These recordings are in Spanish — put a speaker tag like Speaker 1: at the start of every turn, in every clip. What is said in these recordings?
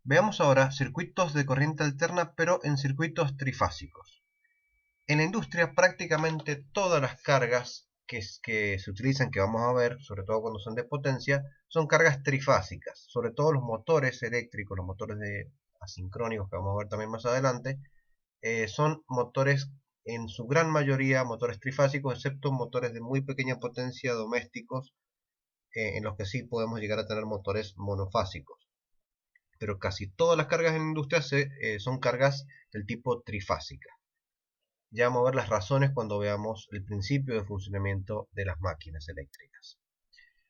Speaker 1: Veamos ahora circuitos de corriente alterna, pero en circuitos trifásicos. En la industria prácticamente todas las cargas que se utilizan, que vamos a ver, sobre todo cuando son de potencia, son cargas trifásicas. Sobre todo los motores eléctricos, los motores asincrónicos que vamos a ver también más adelante, son motores en su gran mayoría motores trifásicos, excepto motores de muy pequeña potencia domésticos, en los que sí podemos llegar a tener motores monofásicos. Pero casi todas las cargas en la industria son cargas del tipo trifásica. Ya vamos a ver las razones cuando veamos el principio de funcionamiento de las máquinas eléctricas.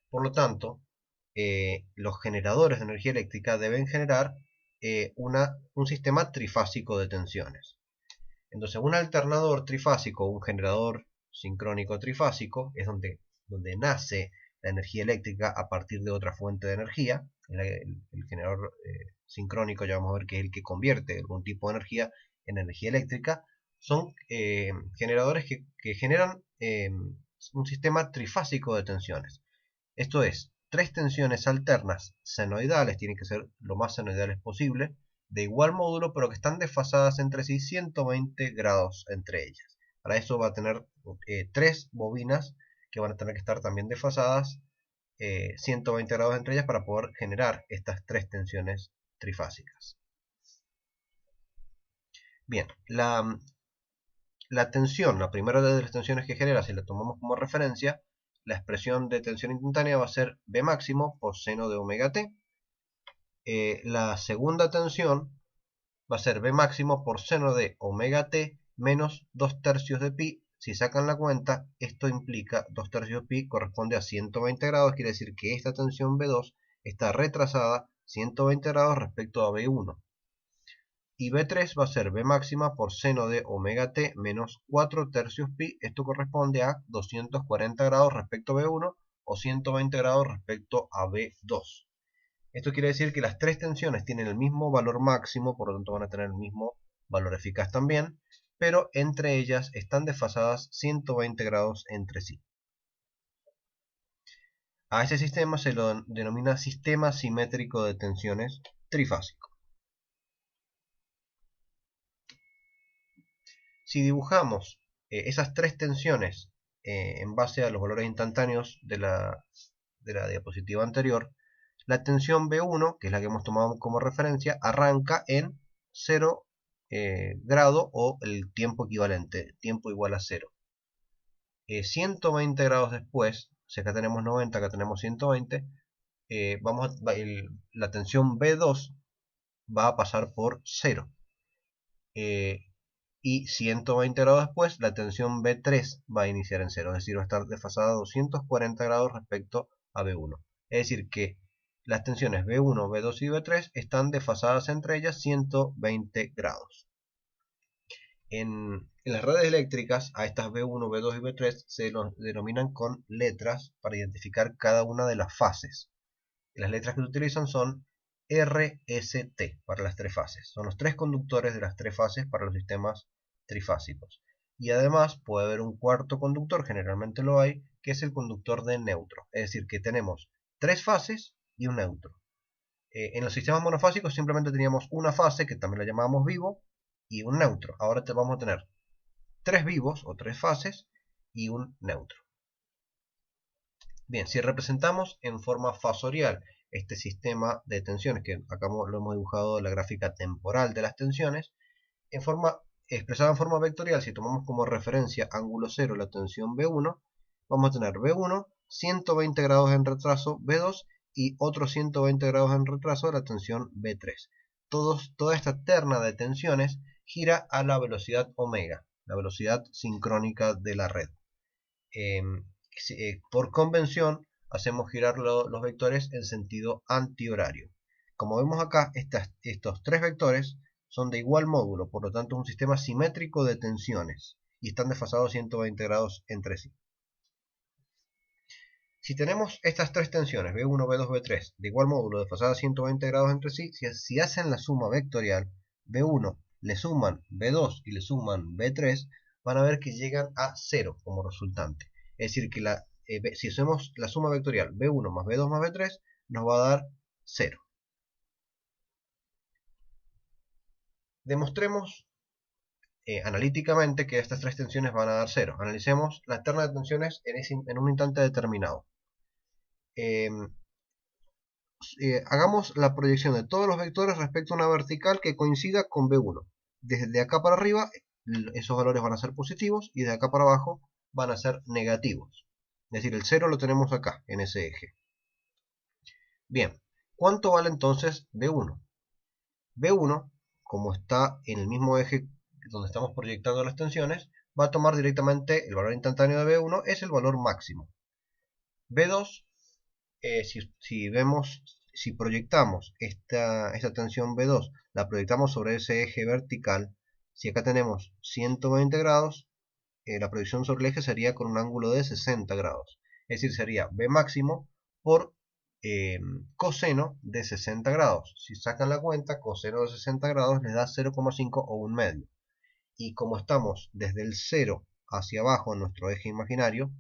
Speaker 1: Por lo tanto, los generadores de energía eléctrica deben generar un sistema trifásico de tensiones. Entonces, un alternador trifásico, un generador sincrónico trifásico, es donde nace la energía eléctrica a partir de otra fuente de energía. El generador sincrónico, ya vamos a ver que es el que convierte algún tipo de energía en energía eléctrica. Son generadores que generan un sistema trifásico de tensiones. Esto es, tres tensiones alternas senoidales, tienen que ser lo más senoidales posible, de igual módulo, pero que están desfasadas entre sí 120 grados entre ellas. Para eso va a tener tres bobinas que van a tener que estar también desfasadas 120 grados entre ellas para poder generar estas tres tensiones trifásicas. Bien, la tensión, la primera de las tensiones que genera, si la tomamos como referencia, la expresión de tensión instantánea va a ser B máximo por seno de omega t. La segunda tensión va a ser B máximo por seno de omega t menos 2 tercios de pi. Si sacan la cuenta, esto implica 2 tercios de pi corresponde a 120 grados, quiere decir que esta tensión B2 está retrasada 120 grados respecto a B1. Y B3 va a ser B máxima por seno de omega t menos 4 tercios pi. Esto corresponde a 240 grados respecto a B1 o 120 grados respecto a B2. Esto quiere decir que las tres tensiones tienen el mismo valor máximo, por lo tanto van a tener el mismo valor eficaz también, pero entre ellas están desfasadas 120 grados entre sí. A ese sistema se lo denomina sistema simétrico de tensiones trifásico. Si dibujamos esas tres tensiones en base a los valores instantáneos de la diapositiva anterior, la tensión B1, que es la que hemos tomado como referencia, arranca en 0 grado o el tiempo equivalente, tiempo igual a 0. 120 grados después, si acá tenemos 90, acá tenemos 120, la tensión B2 va a pasar por 0. Y 120 grados después, la tensión B3 va a iniciar en 0, es decir, va a estar desfasada 240 grados respecto a B1. Es decir, que las tensiones B1, B2 y B3 están desfasadas entre ellas 120 grados. En las redes eléctricas, a estas B1, B2 y B3 se los denominan con letras para identificar cada una de las fases. Las letras que se utilizan son RST para las tres fases. Son los tres conductores de las tres fases para los sistemas trifásicos. Y además puede haber un cuarto conductor, generalmente lo hay, que es el conductor de neutro. Es decir, que tenemos tres fases y un neutro. En los sistemas monofásicos simplemente teníamos una fase, que también la llamábamos vivo, y un neutro. Ahora vamos a tener tres vivos o tres fases y un neutro. Bien, si representamos en forma fasorial este sistema de tensiones, que acá lo hemos dibujado en la gráfica temporal de las tensiones, expresada en forma vectorial, si tomamos como referencia ángulo 0 la tensión B1, vamos a tener B1, 120 grados en retraso B2 y otros 120 grados en retraso de la tensión B3. Toda esta terna de tensiones gira a la velocidad omega, la velocidad sincrónica de la red. Por convención hacemos girar los vectores en sentido antihorario. Como vemos acá, estos tres vectores son de igual módulo, por lo tanto es un sistema simétrico de tensiones y están desfasados 120 grados entre sí. Si tenemos estas tres tensiones, B1, B2, B3, de igual módulo, desfasadas 120 grados entre sí, si hacen la suma vectorial, B1 le suman B2 y le suman B3, van a ver que llegan a 0 como resultante. Es decir, que si hacemos la suma vectorial B1 más B2 más B3, nos va a dar 0. Demostremos analíticamente que estas tres tensiones van a dar 0. Analicemos la terna de tensiones en un instante determinado. Hagamos la proyección de todos los vectores respecto a una vertical que coincida con B1. Desde acá para arriba esos valores van a ser positivos y de acá para abajo van a ser negativos. Es decir, el 0 lo tenemos acá, en ese eje. Bien, ¿cuánto vale entonces B1? B1, como está en el mismo eje donde estamos proyectando las tensiones, va a tomar directamente el valor instantáneo de B1, es el valor máximo. B2, si proyectamos esta tensión B2, la proyectamos sobre ese eje vertical, si acá tenemos 120 grados, la proyección sobre el eje sería con un ángulo de 60 grados. Es decir, sería B máximo por coseno de 60 grados. Si sacan la cuenta, coseno de 60 grados les da 0,5 o un medio. Y como estamos desde el 0 hacia abajo en nuestro eje imaginario,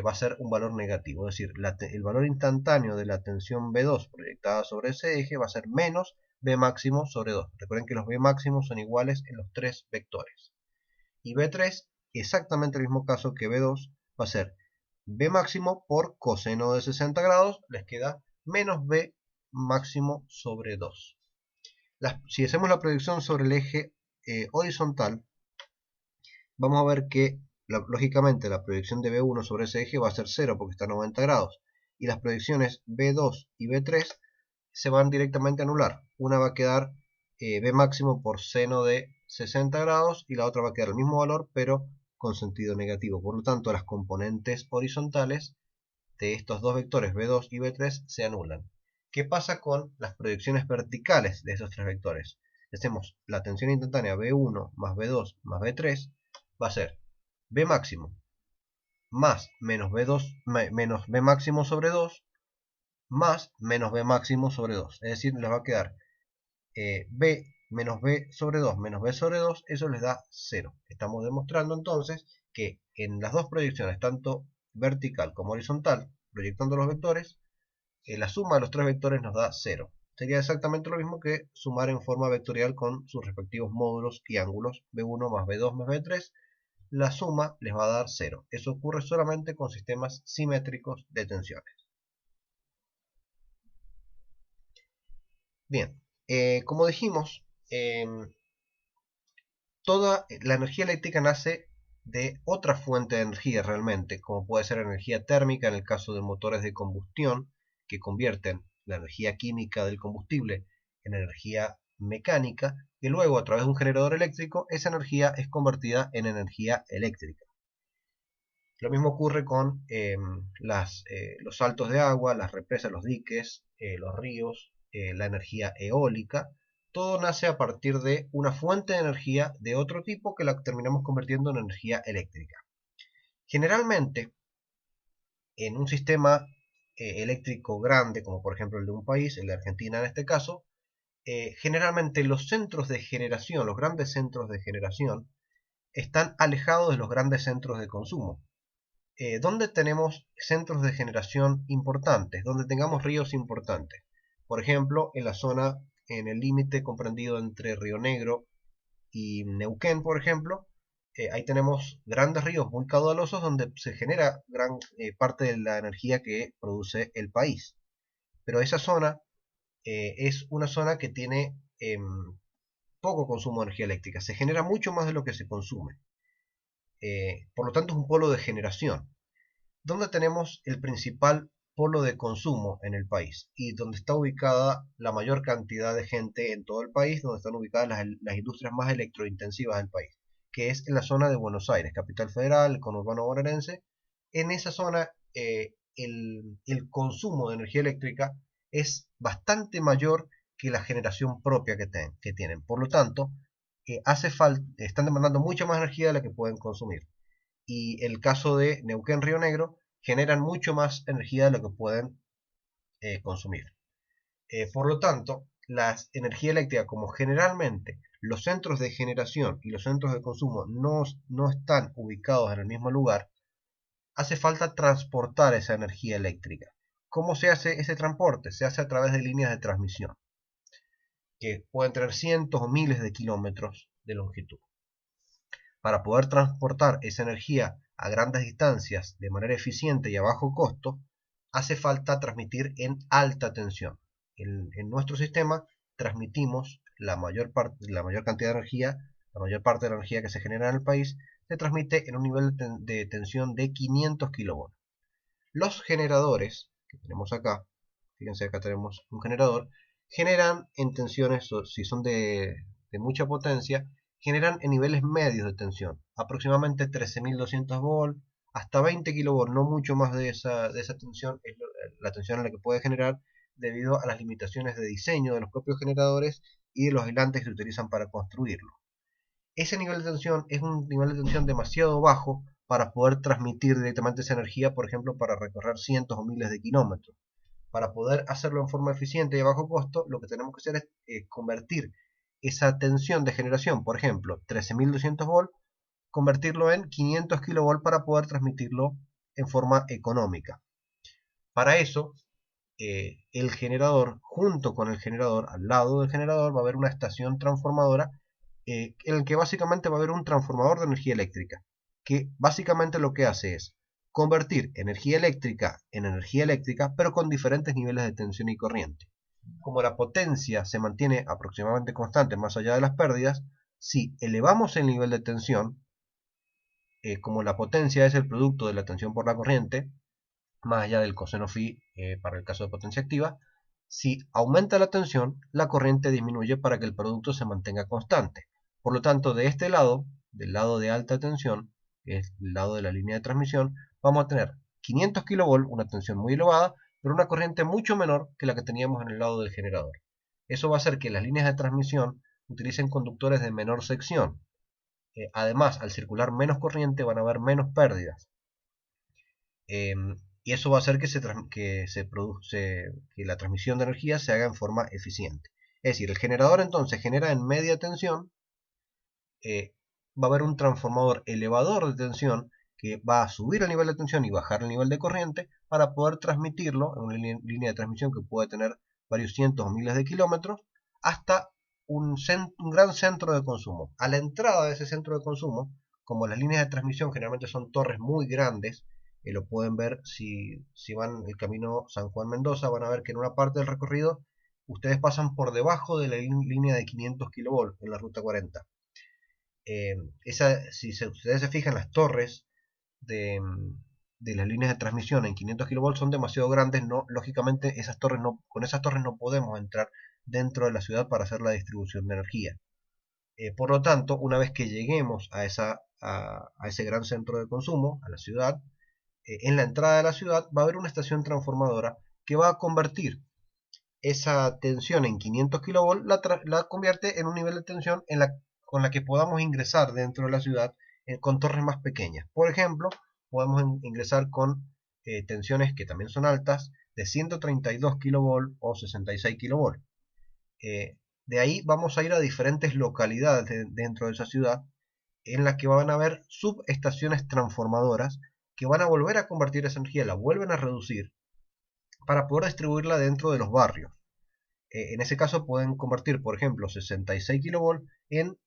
Speaker 1: va a ser un valor negativo. Es decir, el valor instantáneo de la tensión B2 proyectada sobre ese eje va a ser menos B máximo sobre 2. Recuerden que los B máximos son iguales en los tres vectores. Y B3, exactamente el mismo caso que B2, va a ser B máximo por coseno de 60 grados, les queda menos B máximo sobre 2. Si hacemos la proyección sobre el eje horizontal, vamos a ver que lógicamente la proyección de B1 sobre ese eje va a ser 0 porque está a 90 grados. Y las proyecciones B2 y B3 se van directamente a anular. Una va a quedar B máximo por seno de 60 grados y la otra va a quedar el mismo valor pero con sentido negativo. Por lo tanto, las componentes horizontales de estos dos vectores B2 y B3 se anulan. ¿Qué pasa con las proyecciones verticales de esos tres vectores? Hacemos la tensión instantánea B1 más B2 más B3 va a ser B máximo más menos B máximo sobre 2 más menos B máximo sobre 2. Es decir, les va a quedar B menos B sobre 2 menos B sobre 2, eso les da 0. Estamos demostrando entonces que en las dos proyecciones, tanto vertical como horizontal, proyectando los vectores, la suma de los tres vectores nos da 0. Sería exactamente lo mismo que sumar en forma vectorial con sus respectivos módulos y ángulos, B1 más B2 más B3, la suma les va a dar 0. Eso ocurre solamente con sistemas simétricos de tensiones. Bien, como dijimos, toda la energía eléctrica nace de otra fuente de energía realmente, como puede ser energía térmica en el caso de motores de combustión, que convierten la energía química del combustible en energía mecánica, y luego a través de un generador eléctrico esa energía es convertida en energía eléctrica. Lo mismo ocurre con los saltos de agua, las represas, los diques, los ríos, la energía eólica. Todo nace a partir de una fuente de energía de otro tipo que la terminamos convirtiendo en energía eléctrica. Generalmente, en un sistema eléctrico grande, como por ejemplo el de un país, el de Argentina en este caso, generalmente los centros de generación, los grandes centros de generación, están alejados de los grandes centros de consumo. ¿Dónde tenemos centros de generación importantes? Donde tengamos ríos importantes. Por ejemplo, en la zona, en el límite comprendido entre Río Negro y Neuquén, por ejemplo, ahí tenemos grandes ríos muy caudalosos donde se genera gran parte de la energía que produce el país. Pero esa zona es una zona que tiene poco consumo de energía eléctrica. Se genera mucho más de lo que se consume. Por lo tanto, es un polo de generación. ¿Dónde tenemos el principal polo de consumo en el país y donde está ubicada la mayor cantidad de gente en todo el país, donde están ubicadas las industrias más electrointensivas del país, que es en la zona de Buenos Aires, capital federal, el conurbano bonaerense? En esa zona el consumo de energía eléctrica es bastante mayor que la generación propia que tienen. Por lo tanto, están demandando mucha más energía de la que pueden consumir. Y el caso de Neuquén Río Negro generan mucho más energía de lo que pueden consumir. Por lo tanto, la energía eléctrica, como generalmente los centros de generación y los centros de consumo no están ubicados en el mismo lugar, hace falta transportar esa energía eléctrica. ¿Cómo se hace ese transporte? Se hace a través de líneas de transmisión. que pueden tener cientos o miles de kilómetros de longitud. Para poder transportar esa energía a grandes distancias de manera eficiente y a bajo costo, hace falta transmitir en alta tensión. En nuestro sistema transmitimos la mayor cantidad de energía, la mayor parte de la energía que se genera en el país, se transmite en un nivel de tensión de 500 kilovolts. Los generadores que tenemos acá, fíjense acá tenemos un generador, generan en tensiones, si son de mucha potencia, generan en niveles medios de tensión, aproximadamente 13.200 volts hasta 20 kilovolts, no mucho más de esa tensión, es la tensión en la que puede generar debido a las limitaciones de diseño de los propios generadores y de los aislantes que se utilizan para construirlo. Ese nivel de tensión es un nivel de tensión demasiado bajo para poder transmitir directamente esa energía, por ejemplo, para recorrer cientos o miles de kilómetros. Para poder hacerlo en forma eficiente y a bajo costo, lo que tenemos que hacer es convertir esa tensión de generación, por ejemplo, 13.200 volts, convertirlo en 500 kilovolts para poder transmitirlo en forma económica. Para eso, el generador, junto con el generador, al lado del generador, va a haber una estación transformadora en el que básicamente va a haber un transformador de energía eléctrica, que básicamente lo que hace es convertir energía eléctrica en energía eléctrica, pero con diferentes niveles de tensión y corriente. Como la potencia se mantiene aproximadamente constante más allá de las pérdidas, si elevamos el nivel de tensión, como la potencia es el producto de la tensión por la corriente, más allá del coseno phi para el caso de potencia activa, si aumenta la tensión, la corriente disminuye para que el producto se mantenga constante. Por lo tanto, de este lado, del lado de alta tensión, que es el lado de la línea de transmisión, vamos a tener 500 kV, una tensión muy elevada, pero una corriente mucho menor que la que teníamos en el lado del generador. Eso va a hacer que las líneas de transmisión utilicen conductores de menor sección. Además, al circular menos corriente van a haber menos pérdidas. Y eso va a hacer que la transmisión de energía se haga en forma eficiente. Es decir, el generador entonces genera en media tensión, va a haber un transformador elevador de tensión que va a subir el nivel de tensión y bajar el nivel de corriente para poder transmitirlo en una línea de transmisión que puede tener varios cientos o miles de kilómetros hasta un gran centro de consumo. A la entrada de ese centro de consumo, como las líneas de transmisión generalmente son torres muy grandes, lo pueden ver si van el camino San Juan-Mendoza, van a ver que en una parte del recorrido ustedes pasan por debajo de la línea de 500 kV en la ruta 40. Si ustedes se fijan, las torres de las líneas de transmisión en 500 kV son demasiado grandes, lógicamente con esas torres no podemos entrar dentro de la ciudad para hacer la distribución de energía. Por lo tanto, una vez que lleguemos a ese gran centro de consumo, a la ciudad, en la entrada de la ciudad va a haber una estación transformadora que va a convertir esa tensión en 500 kV, la convierte en un nivel de tensión con la que podamos ingresar dentro de la ciudad con torres más pequeñas. Por ejemplo, podemos ingresar con tensiones que también son altas de 132 kV o 66 kV. De ahí vamos a ir a diferentes localidades dentro de esa ciudad en las que van a haber subestaciones transformadoras que van a volver a convertir esa energía, la vuelven a reducir para poder distribuirla dentro de los barrios. En ese caso pueden convertir, por ejemplo, 66 kV en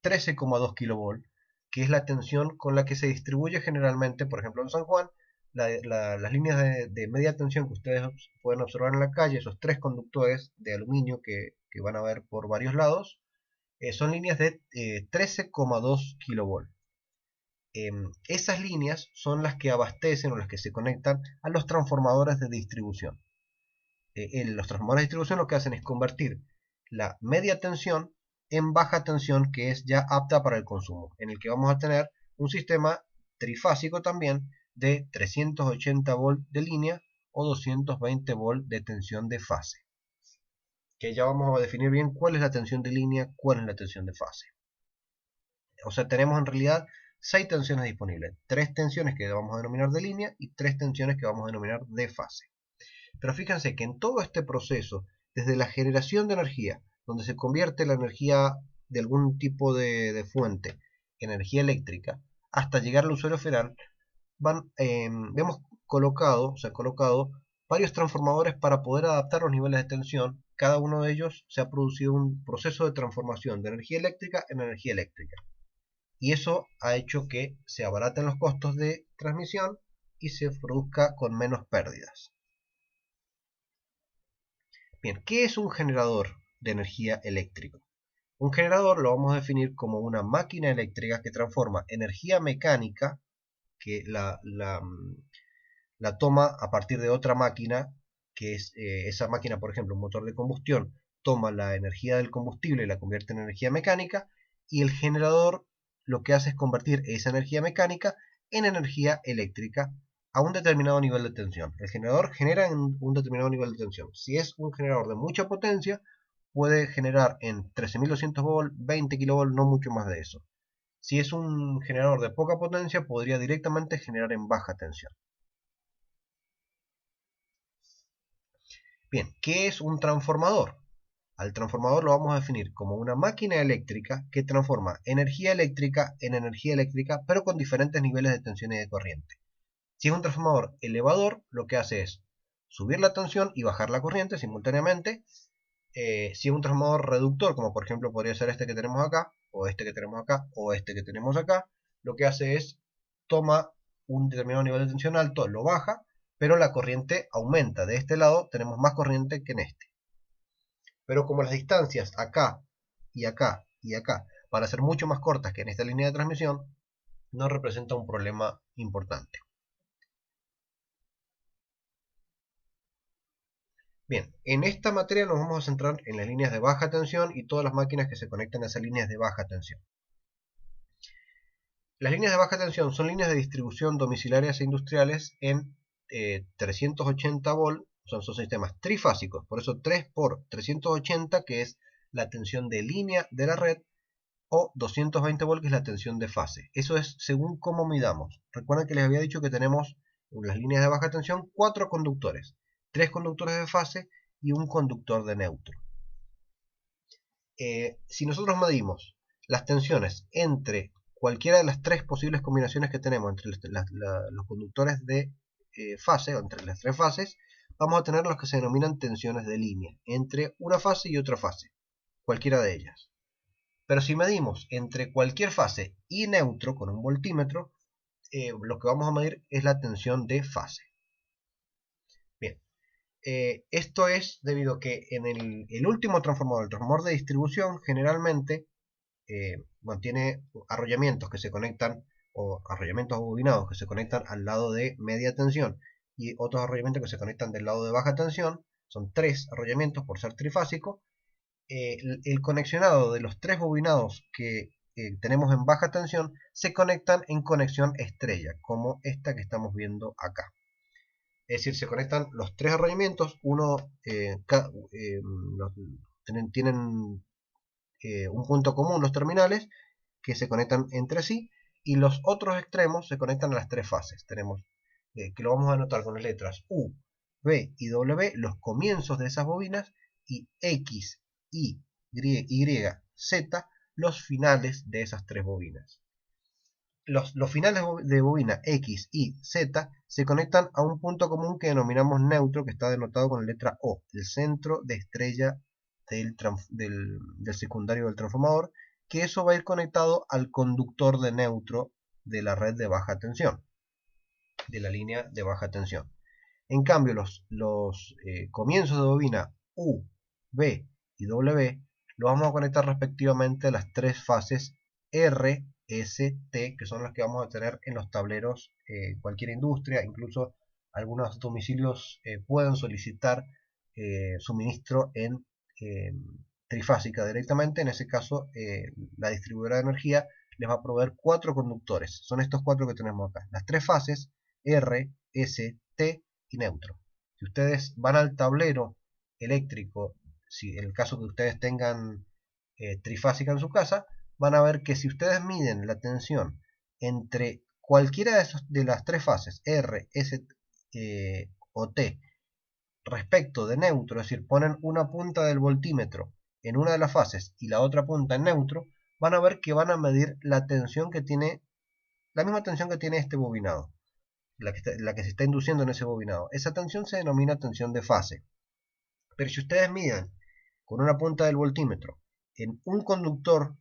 Speaker 1: 13,2 kV, que es la tensión con la que se distribuye generalmente, por ejemplo, en San Juan, las líneas de media tensión que ustedes pueden observar en la calle, esos tres conductores de aluminio que van a ver por varios lados, son líneas de 13,2 kV. Esas líneas son las que abastecen o las que se conectan a los transformadores de distribución. Los transformadores de distribución lo que hacen es convertir la media tensión en baja tensión, que es ya apta para el consumo, en el que vamos a tener un sistema trifásico también de 380 volts de línea o 220 volts de tensión de fase, que ya vamos a definir bien cuál es la tensión de línea, cuál es la tensión de fase. O sea, tenemos en realidad 6 tensiones disponibles, 3 tensiones que vamos a denominar de línea y 3 tensiones que vamos a denominar de fase. Pero fíjense que en todo este proceso, desde la generación de energía, donde se convierte la energía de algún tipo de fuente en energía eléctrica, hasta llegar al usuario final, se han colocado varios transformadores para poder adaptar los niveles de tensión. Cada uno de ellos se ha producido un proceso de transformación de energía eléctrica en energía eléctrica. Y eso ha hecho que se abaraten los costos de transmisión y se produzca con menos pérdidas. Bien, ¿qué es un generador de energía eléctrica? Un generador lo vamos a definir como una máquina eléctrica que transforma energía mecánica, que la toma a partir de otra máquina, que es esa máquina, por ejemplo, un motor de combustión, toma la energía del combustible y la convierte en energía mecánica, y el generador lo que hace es convertir esa energía mecánica en energía eléctrica a un determinado nivel de tensión. El generador genera en un determinado nivel de tensión. Si es un generador de mucha potencia, puede generar en 13.200 volts, 20 kV, no mucho más de eso. Si es un generador de poca potencia, podría directamente generar en baja tensión. Bien, ¿qué es un transformador? Al transformador lo vamos a definir como una máquina eléctrica que transforma energía eléctrica en energía eléctrica, pero con diferentes niveles de tensión y de corriente. Si es un transformador elevador, lo que hace es subir la tensión y bajar la corriente simultáneamente. Si es un transformador reductor, como por ejemplo podría ser este que tenemos acá, o este que tenemos acá, o este que tenemos acá, lo que hace es toma un determinado nivel de tensión alto, lo baja, pero la corriente aumenta. De este lado tenemos más corriente que en este. Pero como las distancias acá y acá y acá van a ser mucho más cortas que en esta línea de transmisión, no representa un problema importante. Bien, en esta materia nos vamos a centrar en las líneas de baja tensión y todas las máquinas que se conectan a esas líneas de baja tensión. Las líneas de baja tensión son líneas de distribución domiciliarias e industriales en 380 volts, son sistemas trifásicos, por eso 3 por 380, que es la tensión de línea de la red, o 220 volts, que es la tensión de fase. Eso es según cómo midamos. Recuerden que les había dicho que tenemos en las líneas de baja tensión 4 conductores, 3 conductores de fase y un conductor de neutro. Si nosotros medimos las tensiones entre cualquiera de las 3 posibles combinaciones que tenemos entre los conductores de fase, o entre las 3 fases, vamos a tener los que se denominan tensiones de línea, entre una fase y otra fase, cualquiera de ellas. Pero si medimos entre cualquier fase y neutro con un voltímetro, lo que vamos a medir es la tensión de fase. Bien, esto es debido a que en el último transformador, el transformador de distribución, generalmente tiene arrollamientos que se conectan, o arrollamientos bobinados que se conectan al lado de media tensión, y otros arrollamientos que se conectan del lado de baja tensión. Son 3 arrollamientos por ser trifásico. El conexionado de los 3 bobinados que tenemos en baja tensión se conectan en conexión estrella, como esta que estamos viendo acá. Es decir, se conectan los 3 arrollamientos, tienen un punto común los terminales, que se conectan entre sí, y los otros extremos se conectan a las 3 fases. Tenemos que lo vamos a anotar con las letras U, V y W, los comienzos de esas bobinas, y X, Y, Z, los finales de esas 3 bobinas. Los finales de bobina X, Y, Z se conectan a un punto común que denominamos neutro, que está denotado con la letra O, el centro de estrella del secundario del transformador, que eso va a ir conectado al conductor de neutro de la red de baja tensión, de la línea de baja tensión. En cambio, los comienzos de bobina U, V y W los vamos a conectar respectivamente a las 3 fases R, S, T, que son las que vamos a tener en los tableros. Cualquier industria, incluso algunos domicilios pueden solicitar suministro en trifásica directamente. En ese caso, la distribuidora de energía les va a proveer 4 conductores. Son estos 4 que tenemos acá. Las 3 fases R, S, T y neutro. Si ustedes van al tablero eléctrico, si en el caso que ustedes tengan trifásica en su casa, van a ver que si ustedes miden la tensión entre cualquiera de las 3 fases R, S o T respecto de neutro, es decir, ponen una punta del voltímetro en una de las fases y la otra punta en neutro, van a ver que van a medir la tensión que tiene, la misma tensión que tiene este bobinado. la que se está induciendo en ese bobinado. Esa tensión se denomina tensión de fase. Pero si ustedes miden con una punta del voltímetro en un conductor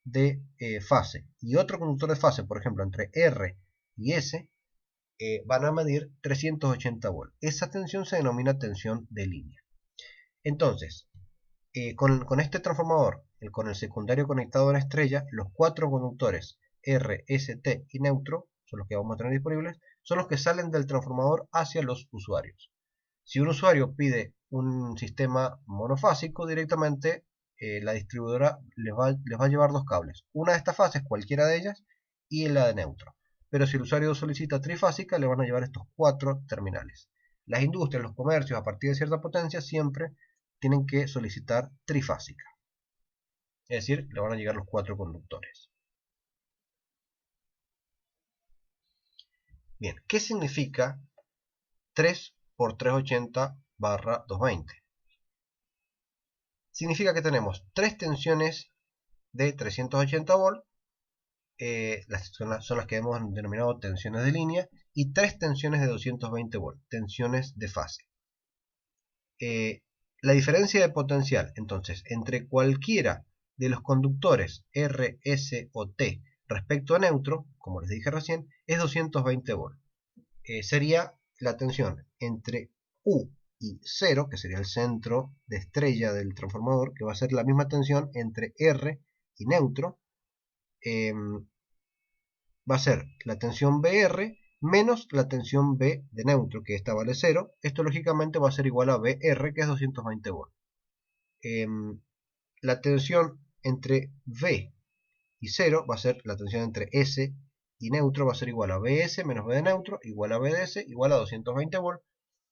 Speaker 1: de fase y otro conductor de fase, por ejemplo, entre R y S, van a medir 380 volts. Esa tensión se denomina tensión de línea. Entonces, con este transformador, con el secundario conectado a la estrella, los cuatro conductores R, S, T y neutro, son los que vamos a tener disponibles, son los que salen del transformador hacia los usuarios. Si un usuario pide un sistema monofásico, directamente la distribuidora les va a llevar dos cables. Una de estas fases, cualquiera de ellas, y la de neutro. Pero si el usuario solicita trifásica, le van a llevar estos cuatro terminales. Las industrias, los comercios, a partir de cierta potencia, siempre tienen que solicitar trifásica. Es decir, le van a llegar los cuatro conductores. Bien, ¿qué significa 3 por 380/220? Significa que tenemos tres tensiones de 380 volts, son las que hemos denominado tensiones de línea, y tres tensiones de 220 volts, tensiones de fase. La diferencia de potencial, entonces, entre cualquiera de los conductores R, S o T respecto a neutro, como les dije recién, es 220 volts. Sería la tensión entre U y 0, que sería el centro de estrella del transformador, que va a ser la misma tensión entre R y neutro, va a ser la tensión BR menos la tensión B de neutro, que esta vale 0. Esto lógicamente va a ser igual a BR, que es 220 volts. La tensión entre V y 0 va a ser la tensión entre S y neutro, va a ser igual a BS menos B de neutro, igual a BDS, igual a 220 volts.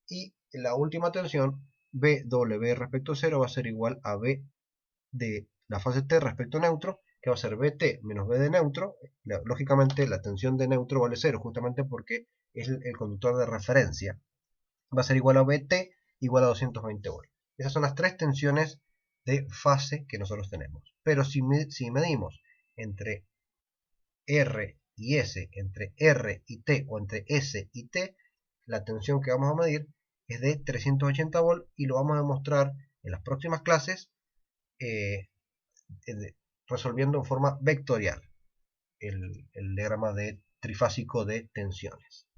Speaker 1: Y la última tensión, BW respecto a 0, va a ser igual a B de la fase T respecto a neutro, que va a ser BT menos B de neutro. Lógicamente la tensión de neutro vale 0, justamente porque es el conductor de referencia. Va a ser igual a BT igual a 220 volts. Esas son las tres tensiones de fase que nosotros tenemos. Pero si medimos entre R y S, entre R y T o entre S y T, la tensión que vamos a medir es de 380 volts y lo vamos a demostrar en las próximas clases resolviendo en forma vectorial el diagrama de trifásico de tensiones.